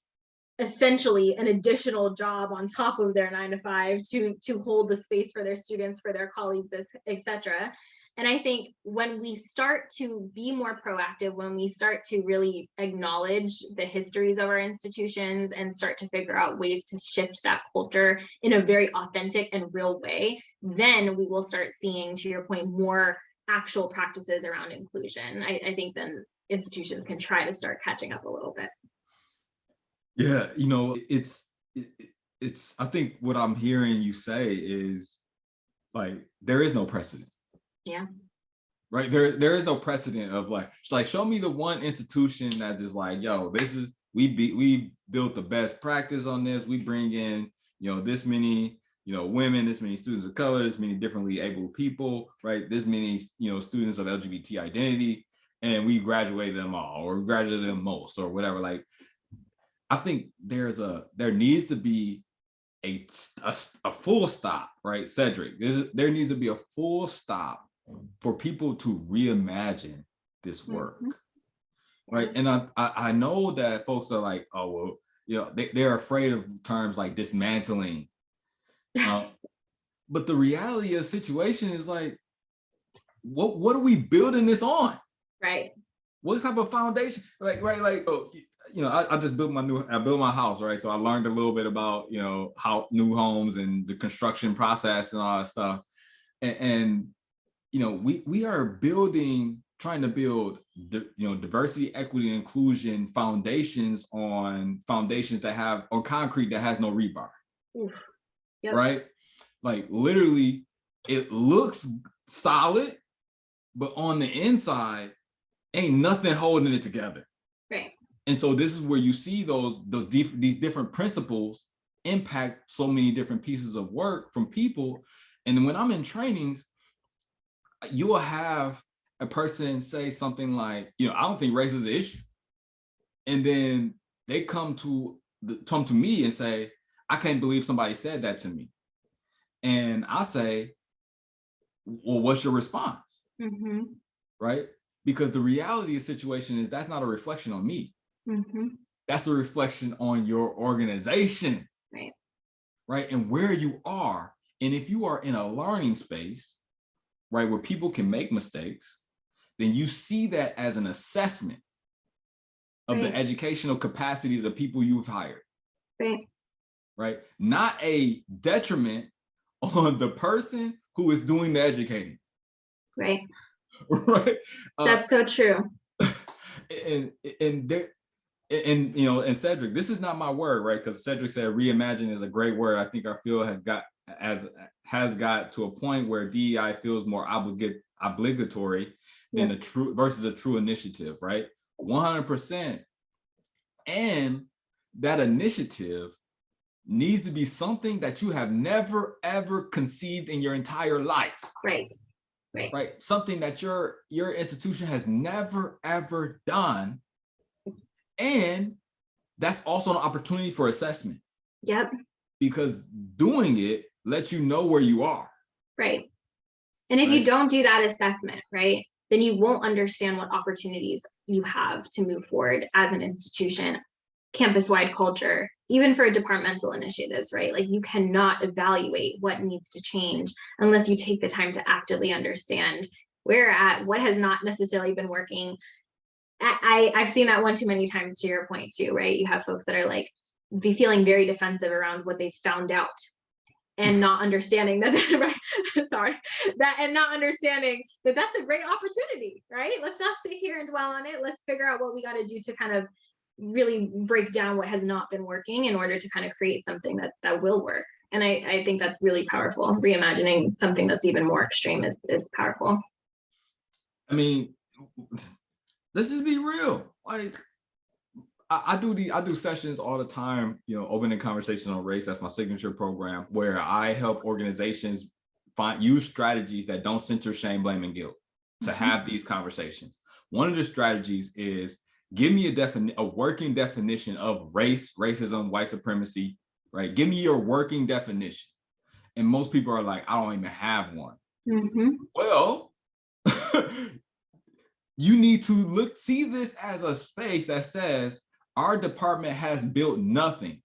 essentially an additional job on top of their 9 to 5 to hold the space for their students, for their colleagues, etc. And I think when we start to be more proactive, when we start to really acknowledge the histories of our institutions and start to figure out ways to shift that culture in a very authentic and real way, then we will start seeing, to your point, more actual practices around inclusion. I think then institutions can try to start catching up a little bit. Yeah, you know, it's I think what I'm hearing you say is, like, there is no precedent. Yeah. Right. There is no precedent of like show me the one institution that is like, yo, this is we built the best practice on this. We bring in, you know, this many, you know, women, this many students of color, this many differently able people, right? This many, you know, students of LGBT identity, and we graduate them all, or graduate them most, or whatever. Like, I think there needs to be a full stop, right, Cedric? There needs to be a full stop for people to reimagine this work, right? And I know that folks are like, oh, well, you know, they're afraid of terms like dismantling. But the reality of the situation is like, what are we building this on? Right. What type of foundation? Like, right, like, oh, you know, I just built my house, right? So I learned a little bit about, you know, how new homes and the construction process and all that stuff. And you know, we are trying to build, you know, diversity, equity, and inclusion foundations on concrete that has no rebar. Yep. Right? Like, literally, it looks solid, but on the inside, ain't nothing holding it together. Right. And so this is where you see these different principles impact so many different pieces of work from people. And when I'm in trainings, you will have a person say something like, you know, I don't think race is an issue. And then they come to me and say, I can't believe somebody said that to me. And I say, well, what's your response? Mm-hmm. Right? Because the reality of the situation is that's not a reflection on me. Mm-hmm. That's a reflection on your organization. Right. Right. And where you are. And if you are in a learning space, right, where people can make mistakes, then you see that as an assessment of the educational capacity of the people you've hired. Right. Right. Not a detriment on the person who is doing the educating. Right. Right. That's so true. And you know, and Cedric, this is not my word, right? Because Cedric said reimagine is a great word. I think our field has got to a point where DEI feels more obligatory than a true initiative, right? 100%. And that initiative needs to be something that you have never ever conceived in your entire life. Right. Right. Right. Something that your institution has never ever done. And that's also an opportunity for assessment. Yep. Because doing it lets you know where you are. Right. And if right? you don't do that assessment, right, then you won't understand what opportunities you have to move forward as an institution, campus-wide culture, even for departmental initiatives, right? Like you cannot evaluate what needs to change unless you take the time to actively understand where you're at, what has not necessarily been working. I've seen that one too many times, to your point too, right? You have folks that are like, be feeling very defensive around what they found out and not understanding that, right? Sorry, that, and not understanding that that's a great opportunity, right? Let's not sit here and dwell on it. Let's figure out what we got to do to kind of really break down what has not been working in order to kind of create something that will work. And I think that's really powerful. Reimagining something that's even more extreme is powerful. I mean, let's just be real. Like, I do sessions all the time, opening conversation on race. That's my signature program, where I help organizations use strategies that don't center shame, blame, and guilt to have these conversations. One of the strategies is give me a working definition of race, racism, white supremacy, right? Give me your working definition. And most people are like, I don't even have one. Well, you need to see this as a space that says, our department has built nothing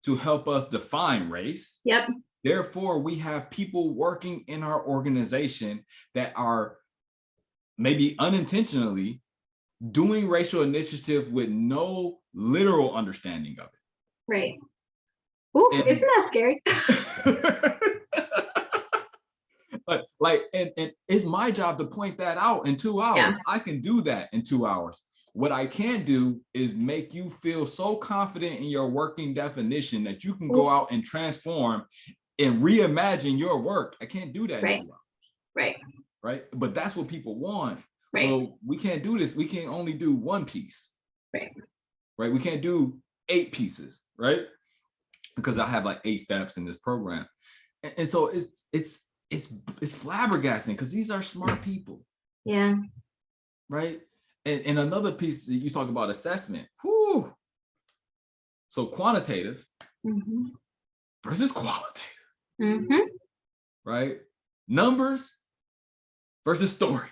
to help us define race. Yep. Therefore, we have people working in our organization that are maybe unintentionally doing racial initiatives with no literal understanding of it. Right. Ooh, isn't that scary? And it's my job to point that out in 2 hours. Yeah. I can do that in 2 hours. What I can do is make you feel so confident in your working definition that you can go out and transform and reimagine your work. I can't do that in 2 hours. Right. But that's what people want. Well, we can't do this. We can only do one piece. Right. We can't do 8 pieces, right? Because I have like 8 steps in this program. And so it's flabbergasting because these are smart people. Yeah. Right. And another piece, you talk about assessment. Whew. So quantitative versus qualitative. Right. Numbers versus stories.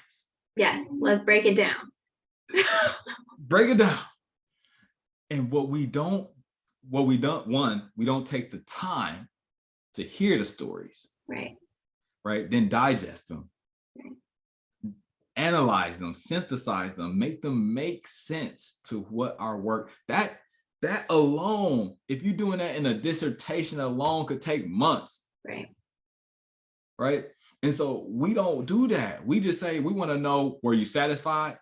Yes. Let's break it down. Break it down. And what we don't, we don't take the time to hear the stories. Right. Then digest them. Analyze them, synthesize them, make them make sense to what our work, that alone, if you're doing that in a dissertation alone, could take months. Right. And so we don't do that. We just say, we want to know, were you satisfied?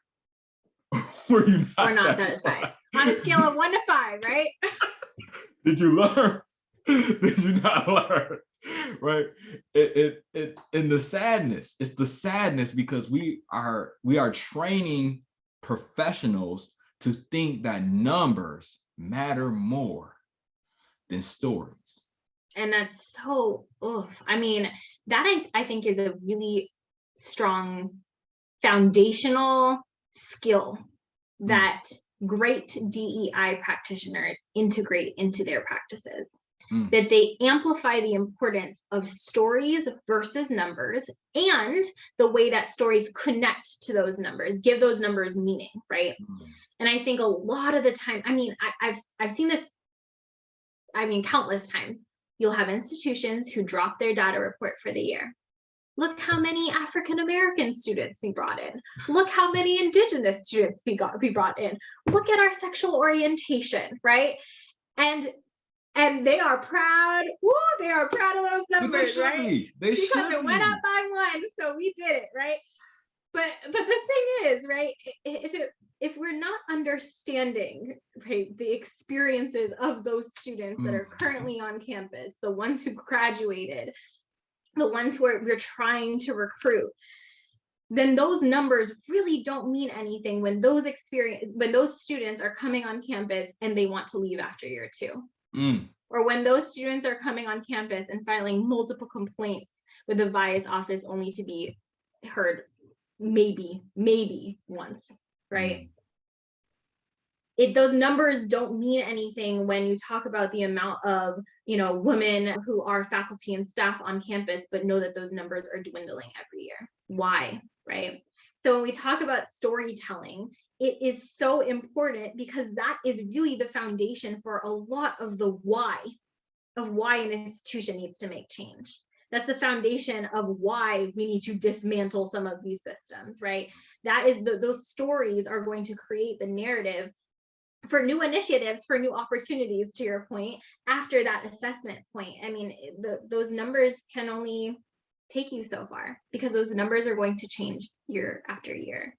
Were you not satisfied? On a scale of 1 to 5, right? Did you learn? Did you not learn? Right. And the sadness, it's the sadness because we are training professionals to think that numbers matter more than stories. And that's so, I mean, that I think is a really strong foundational skill that great DEI practitioners integrate into their practices. That they amplify the importance of stories versus numbers and the way that stories connect to those numbers, give those numbers meaning, right? And I think a lot of the time, I mean, I've seen this, countless times. You'll have institutions who drop their data report for the year. Look how many African-American students we brought in. Look how many Indigenous students we brought in. Look at our sexual orientation, right? And they are proud. Woo, they are proud of those numbers, right? Because it went up by 1, so we did it, right? But the thing is, right? If we're not understanding, right, the experiences of those students that are currently on campus, the ones who graduated, the ones who we're trying to recruit, then those numbers really don't mean anything when those students are coming on campus and they want to leave after year 2. Or when those students are coming on campus and filing multiple complaints with the VIA's office only to be heard maybe once, right? those numbers don't mean anything when you talk about the amount of, women who are faculty and staff on campus, but know that those numbers are dwindling every year. Why, right? So when we talk about storytelling, it is so important because that is really the foundation for a lot of the why of why an institution needs to make change. That's a foundation of why we need to dismantle some of these systems, right? That is those stories are going to create the narrative for new initiatives, for new opportunities, to your point, after that assessment point. I mean, those numbers can only take you so far because those numbers are going to change year after year.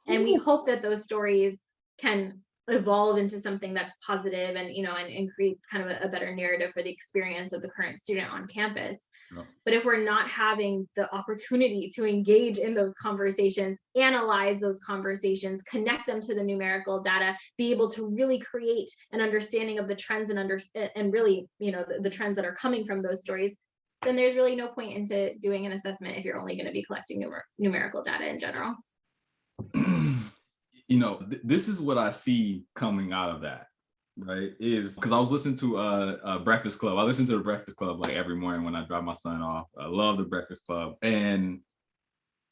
And we hope that those stories can evolve into something that's positive and, and creates kind of a better narrative for the experience of the current student on campus. Yeah. But if we're not having the opportunity to engage in those conversations, analyze those conversations, connect them to the numerical data, be able to really create an understanding of the trends and really, the trends that are coming from those stories, then there's really no point into doing an assessment if you're only going to be collecting numerical data in general. This is what I see coming out of that, right? Is because I was listening to a Breakfast Club. I listen to the Breakfast Club like every morning when I drop my son off. I love the Breakfast Club. And,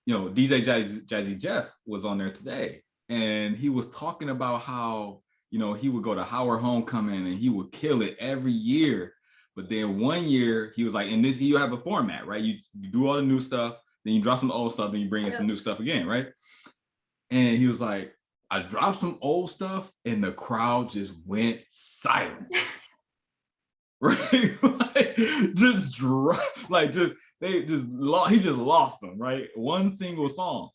DJ Jazzy Jeff was on there today. And he was talking about how, he would go to Howard Homecoming and he would kill it every year. But then one year he was like, and this, you have a format, right? You do all the new stuff, then you drop some old stuff, and you bring in some new stuff again, right? And he was like, I dropped some old stuff and the crowd just went silent. Right? He just lost them, right? One single song.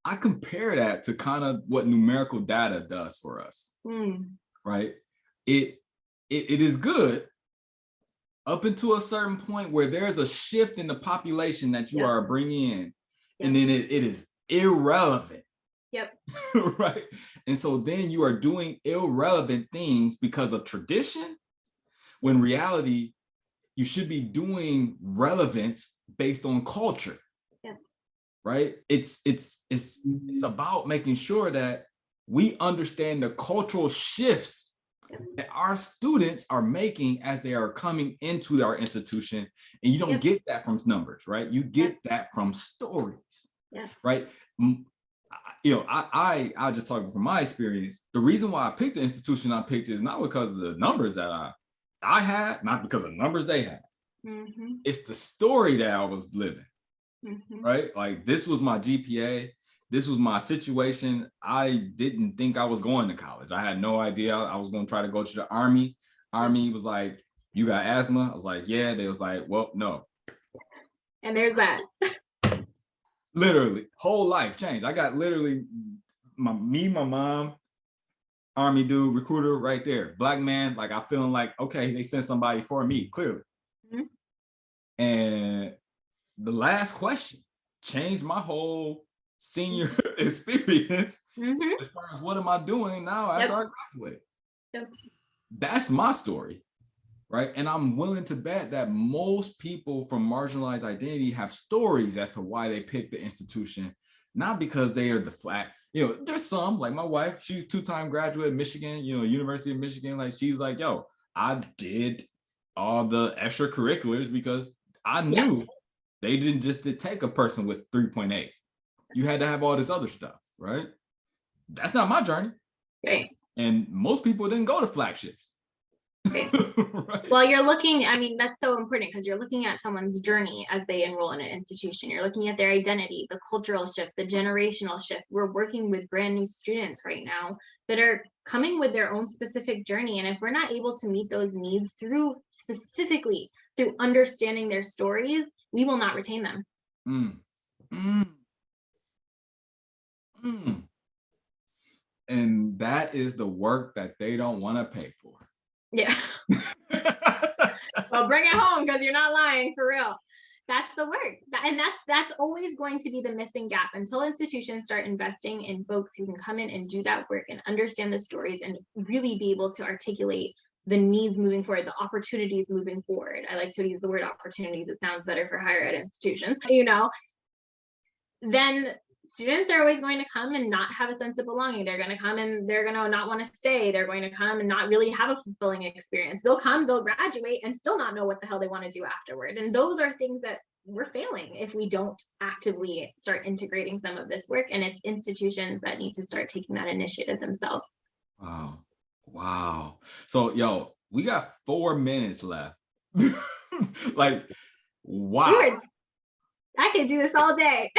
I compare that to kind of what numerical data does for us, right? It is good up until a certain point where there's a shift in the population that you are bringing in, and then it is irrelevant. Yep. Right. And so then you are doing irrelevant things because of tradition, when reality, you should be doing relevance based on culture. Yeah. Right. It's about making sure that we understand the cultural shifts that our students are making as they are coming into our institution. And you don't get that from numbers, right? You get that from stories. Yeah. Right. I just talking from my experience. The reason why I picked the institution I picked is not because of the numbers that I had, not because of the numbers they had. It's the story that I was living. Right? Like, this was my GPA. This was my situation. I didn't think I was going to college. I had no idea I was going to try to go to the Army. Army was like, you got asthma? I was like, yeah. They was like, well, no. And there's that. Literally, whole life changed. I got literally my mom, Army dude, recruiter right there. Black man, like, I feeling like, okay, they sent somebody for me, clearly. And the last question changed my whole senior experience as far as what am I doing now after I graduate. That's my story. Right. And I'm willing to bet that most people from marginalized identity have stories as to why they picked the institution, not because they are the flat. There's some, like my wife, she's a 2-time graduate of Michigan, University of Michigan. Like, she's like, yo, I did all the extracurriculars because I knew they didn't just take a person with 3.8. You had to have all this other stuff. Right. That's not my journey. Right. And most people didn't go to flagships. Okay. Right. Well, you're looking, that's so important because you're looking at someone's journey as they enroll in an institution. You're looking at their identity, the cultural shift, the generational shift. We're working with brand new students right now that are coming with their own specific journey. And if we're not able to meet those needs specifically through understanding their stories, we will not retain them. And that is the work that they don't want to pay for. Yeah. Well, bring it home because you're not lying, for real. That's the work. And that's always going to be the missing gap until institutions start investing in folks who can come in and do that work and understand the stories and really be able to articulate the needs moving forward, the opportunities moving forward. I like to use the word opportunities. It sounds better for higher ed institutions, then students are always going to come and not have a sense of belonging. They're going to come and they're going to not want to stay. They're going to come and not really have a fulfilling experience. They'll come, they'll graduate and still not know what the hell they want to do afterward. And those are things that we're failing if we don't actively start integrating some of this work. And it's institutions that need to start taking that initiative themselves. Wow. Wow. So, yo, we got 4 minutes left. Like, wow. I could do this all day.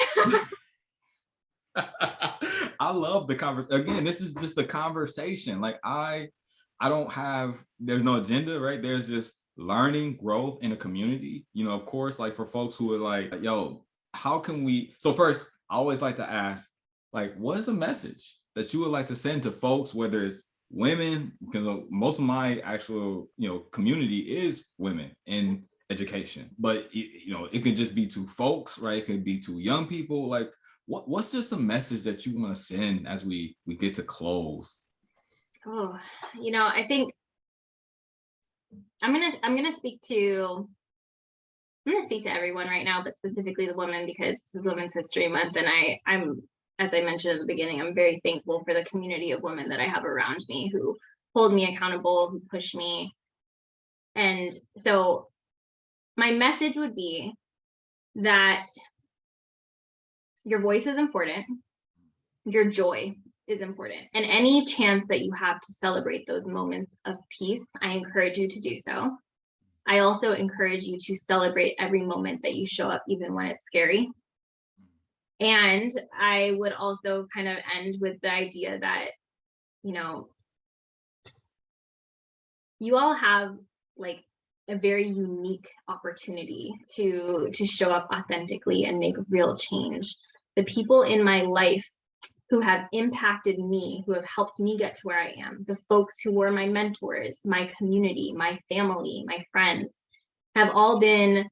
I love the conversation. Again, this is just a conversation. Like I don't have, there's no agenda, right? There's just learning, growth in a community. You know, of course, like for folks who are like, yo, how can we, so first, I always like to ask, like, what is a message that you would like to send to folks, whether it's women, because most of my actual, you know, community is women in education, but you know, it could just be to folks, right? It could be to young people. Like, what's just a message that you want to send as we get to close? Oh, you know, I think I'm gonna speak to everyone right now, but specifically the women, because this is Women's History Month, and I'm, as I mentioned at the beginning, I'm very thankful for the community of women that I have around me who hold me accountable, who push me. And so my message would be that your voice is important, your joy is important, and any chance that you have to celebrate those moments of peace, I encourage you to do so. I also encourage you to celebrate every moment that you show up, even when it's scary. And I would also kind of end with the idea that, you know, you all have like a very unique opportunity to show up authentically and make real change. The people in my life who have impacted me, who have helped me get to where I am, the folks who were my mentors, my community, my family, my friends, have all been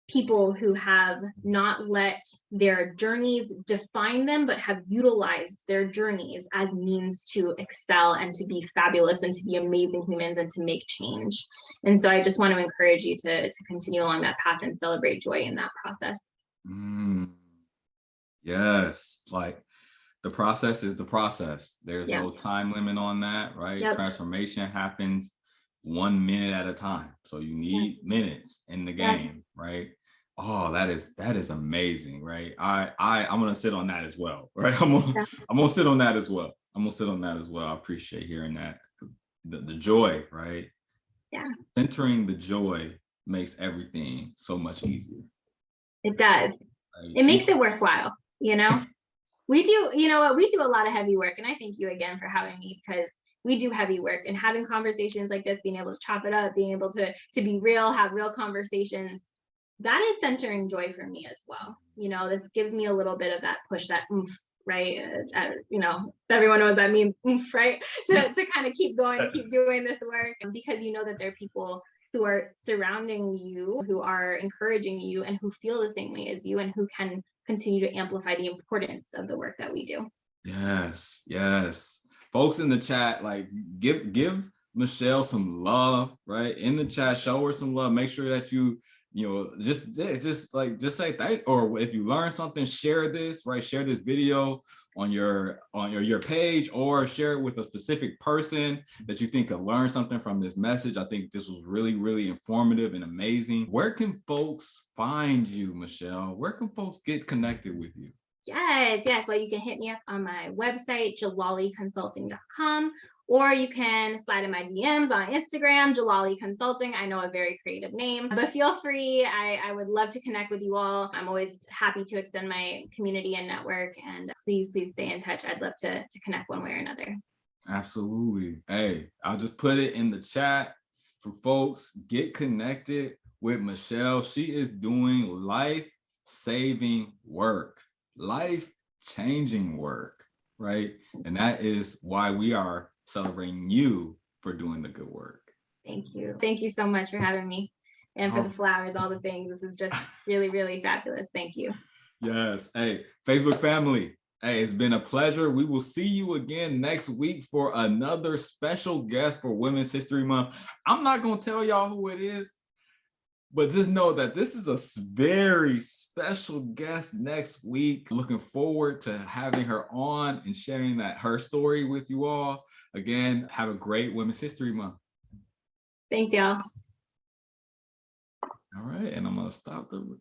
people who have not let their journeys define them, but have utilized their journeys as means to excel and to be fabulous and to be amazing humans and to make change. And so I just want to encourage you to continue along that path and celebrate joy in that process. Yes, like the process is the process. There's Yeah. no time limit on that, right? Yep. Transformation happens 1 minute at a time. So you need minutes in the game, right? Oh, that is amazing, right? I'm gonna sit on that as well, right? I'm gonna sit on that as well. I'm gonna sit on that as well. I appreciate hearing that. The joy, right? Yeah. Centering the joy makes everything so much easier. It does. Right? It makes it worthwhile, you know? We do, you know what, we do a lot of heavy work, and I thank you again for having me, because we do heavy work, and having conversations like this, being able to chop it up, being able to be real, have real conversations, that is centering joy for me as well. You know, this gives me a little bit of that push, that oomph, right? You know, everyone knows that means oomph, right? To kind of keep going, keep doing this work, because you know that there are people who are surrounding you, who are encouraging you, and who feel the same way as you, and who can continue to amplify the importance of the work that we do. Yes, yes. Folks in the chat, like give Michelle some love, right? In the chat, show her some love. Make sure that you know, just say thank, or if you learn something, share this, right? Share this video on your page, or share it with a specific person that you think could learn something from this message. I think this was really, really informative and amazing. Where can folks find you, Michelle? Where can folks get connected with you? Yes. Well, you can hit me up on my website, jalaliconsulting.com, or you can slide in my DMs on Instagram, Jalali Consulting. I know, a very creative name, but feel free. I would love to connect with you all. I'm always happy to extend my community and network, and please stay in touch. I'd love to connect one way or another. Absolutely. Hey, I'll just put it in the chat for folks. Get connected with Michelle. She is doing life-saving work, life-changing work, right? And that is why we are celebrating you for doing the good work. Thank you. Thank you so much for having me, and for the flowers, all the things. This is just really, really fabulous. Thank you. Yes. Hey, Facebook family. Hey, it's been a pleasure. We will see you again next week for another special guest for Women's History Month. I'm not going to tell y'all who it is. But just know that this is a very special guest next week. Looking forward to having her on and sharing her story with you all. Again, have a great Women's History Month. Thanks, y'all. All right, and I'm gonna stop the